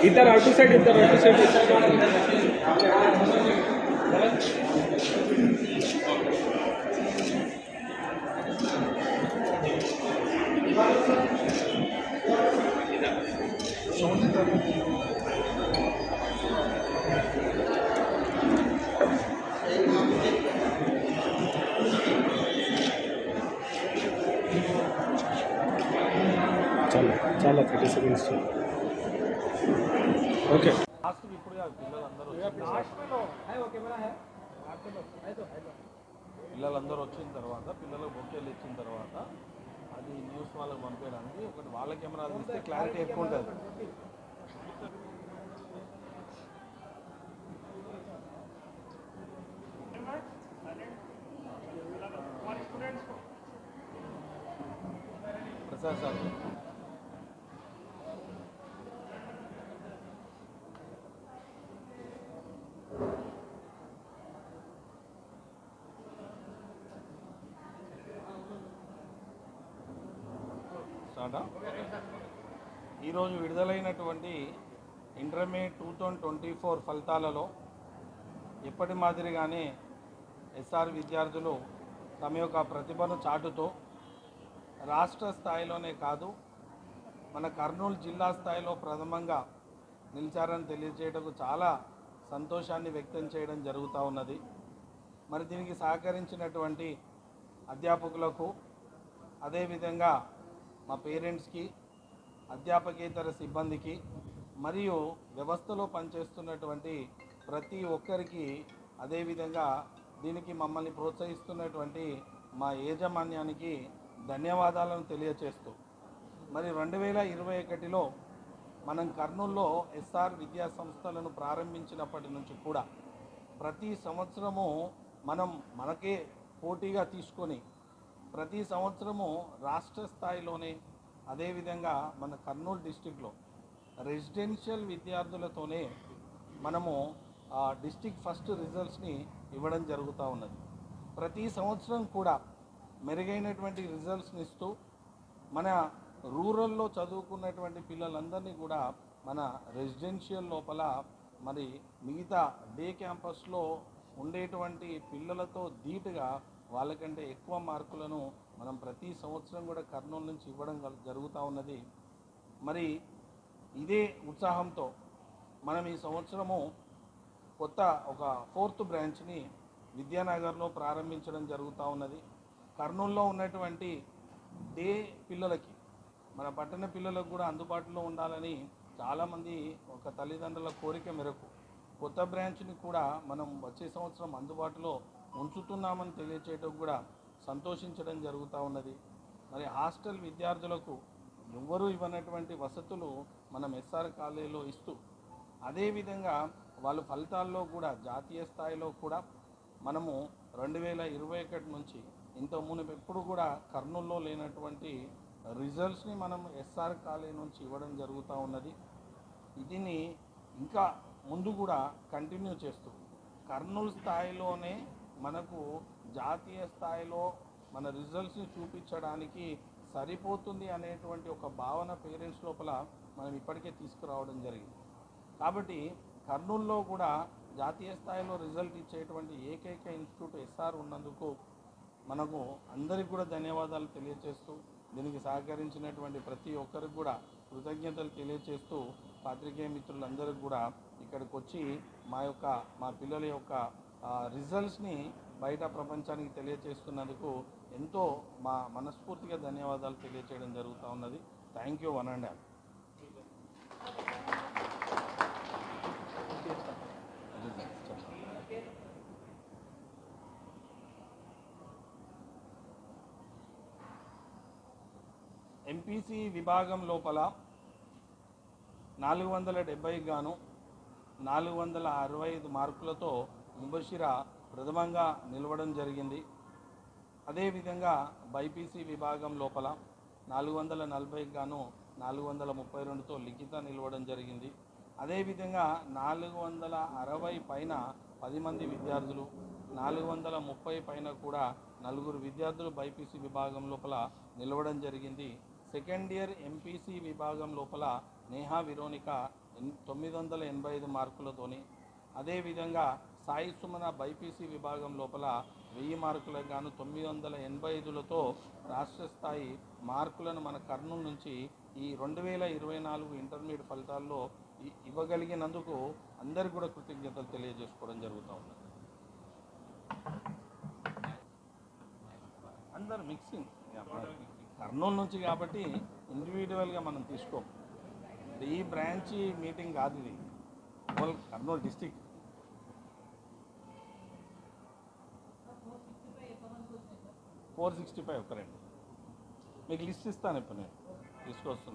इधर ado side చాలా 30 seconds okay పిల్లలందరూ వచ్చిన తర్వాత పిల్లలకు బొకేలు ఇచ్చిన తర్వాత అది న్యూస్ వాళ్ళకి పంపించడానికి ఒకటి వాళ్ళ కెమెరాలు ఇస్తే క్లారిటీ ఎక్కువ ఉంటుంది. ప్రసాద్ సార్ ఈరోజు విడుదలైనటువంటి ఇంటర్మీడియట్ 2024 ఫలితాలలో ఎప్పటి మాదిరిగానే ఎస్ఆర్ విద్యార్థులు తమ యొక్క ప్రతిభను చాటుతూ రాష్ట్ర స్థాయిలోనే కాదు మన కర్నూలు జిల్లా స్థాయిలో ప్రథమంగా నిలిచారని తెలియజేయటకు చాలా సంతోషాన్ని వ్యక్తం చేయడం జరుగుతూ ఉన్నది. మరి దీనికి సహకరించినటువంటి అధ్యాపకులకు, అదేవిధంగా మా పేరెంట్స్కి, అధ్యాపకేతర సిబ్బందికి మరియు వ్యవస్థలో పనిచేస్తున్నటువంటి ప్రతి ఒక్కరికి, అదేవిధంగా దీనికి మమ్మల్ని ప్రోత్సహిస్తున్నటువంటి మా యాజమాన్యానికి ధన్యవాదాలను తెలియచేస్తూ మరి 2021లో మనం కర్నూలులో ఎస్ఆర్ విద్యా సంస్థలను ప్రారంభించినప్పటి నుంచి కూడా ప్రతి సంవత్సరము మనకే పోటీగా తీసుకొని ప్రతి సంవత్సరము రాష్ట్ర స్థాయిలోనే, అదేవిధంగా మన కర్నూలు డిస్టిక్లో రెసిడెన్షియల్ విద్యార్థులతోనే మనము డిస్టిక్ ఫస్ట్ రిజల్ట్స్ని ఇవ్వడం జరుగుతూ ఉన్నది. ప్రతి సంవత్సరం కూడా మెరుగైనటువంటి రిజల్ట్స్ని ఇస్తూ మన రూరల్లో చదువుకున్నటువంటి పిల్లలందరినీ కూడా మన రెసిడెన్షియల్ లోపల మరి మిగతా డే క్యాంపస్లో ఉండేటువంటి పిల్లలతో ధీటుగా వాళ్ళకంటే ఎక్కువ మార్కులను మనం ప్రతి సంవత్సరం కూడా కర్నూలు నుంచి ఇవ్వడం జరుగుతూ ఉన్నది. మరి ఇదే ఉత్సాహంతో మనం ఈ సంవత్సరము కొత్త ఒక 4th బ్రాంచ్ని విద్యానగర్లో ప్రారంభించడం జరుగుతూ ఉన్నది. కర్నూలులో ఉన్నటువంటి డే పిల్లలకి, మన పట్టణ పిల్లలకు కూడా అందుబాటులో ఉండాలని చాలామంది ఒక తల్లిదండ్రుల కోరిక మేరకు కొత్త బ్రాంచ్ని కూడా మనం వచ్చే సంవత్సరం అందుబాటులో ఉంచుతున్నామని తెలియచేయడం కూడా సంతోషించడం జరుగుతూ ఉన్నది. మరి హాస్టల్ విద్యార్థులకు ఎవ్వరూ ఇవ్వనటువంటి వసతులు మనం ఎస్ఆర్ కాలేజీలో ఇస్తూ, అదేవిధంగా వాళ్ళు ఫలితాల్లో కూడా జాతీయ స్థాయిలో కూడా మనము 2021 నుంచి ఇంతకుముందు ఎప్పుడు కూడా కర్నూలులో లేనటువంటి రిజల్ట్స్ని మనం ఎస్ఆర్ కాలేజీ నుంచి ఇవ్వడం జరుగుతూ ఉన్నది. దీన్ని ఇంకా ముందు కూడా కంటిన్యూ చేస్తూ కర్నూలు స్థాయిలోనే మనకు జాతీయ స్థాయిలో మన రిజల్ట్స్ని చూపించడానికి సరిపోతుంది అనేటువంటి ఒక భావన పేరెంట్స్ లోపల మనం ఇప్పటికే తీసుకురావడం జరిగింది. కాబట్టి కర్నూలులో కూడా జాతీయ స్థాయిలో రిజల్ట్ ఇచ్చేటువంటి ఏకైక ఇన్స్టిట్యూట్ ఎస్ఆర్ ఉన్నందుకు మనకు అందరికీ కూడా ధన్యవాదాలు తెలియజేస్తూ దీనికి సహకరించినటువంటి ప్రతి ఒక్కరికి కూడా కృతజ్ఞతలు తెలియజేస్తూ పాత్రికేయ మిత్రులందరికీ కూడా ఇక్కడికి వచ్చి మా పిల్లల యొక్క రిజల్ట్స్ని బయట ప్రపంచానికి తెలియజేస్తున్నందుకు ఎంతో మా మనస్ఫూర్తిగా ధన్యవాదాలు తెలియజేయడం జరుగుతూ ఉన్నది. Thank you one and all. MPC విభాగం లోపల 470 గాను 465 మార్కులతో ముబషిరా ప్రథమంగా నిలవడం జరిగింది. అదేవిధంగా బైపీసీ విభాగం లోపల 440 గాను 432తో లిఖిత నిలవడం జరిగింది. అదేవిధంగా 460 పైన 10 మంది విద్యార్థులు, 430 పైన కూడా 4 విద్యార్థులు బైపీసీ విభాగం లోపల నిలవడం జరిగింది. సెకండ్ ఇయర్ ఎంపీసీ విభాగం లోపల నేహా విరోనిక 985 మార్కులతోని, అదేవిధంగా సాయి సుమన బైపీసీ విభాగం లోపల 1000 మార్కులకు గాను 985లతో రాష్ట్ర స్థాయి మార్కులను మన కర్నూలు నుంచి ఈ 2024 ఇంటర్మీడియట్ ఫలితాల్లో ఇవ్వగలిగినందుకు అందరికీ కూడా కృతజ్ఞతలు తెలియజేసుకోవడం జరుగుతూ ఉన్నది. అందరు మిక్సింగ్ కర్నూలు నుంచి కాబట్టి ఇండివిజువల్గా మనం తీసుకోం. ఈ బ్రాంచ్ మీటింగ్ కాదు ఇది, హోల్ కర్నూలు డిస్టిక్. $465 ఒక రెండు మీకు లిస్ట్ ఇస్తాను ఇప్పుడు నేను తీసుకొస్తున్నాను.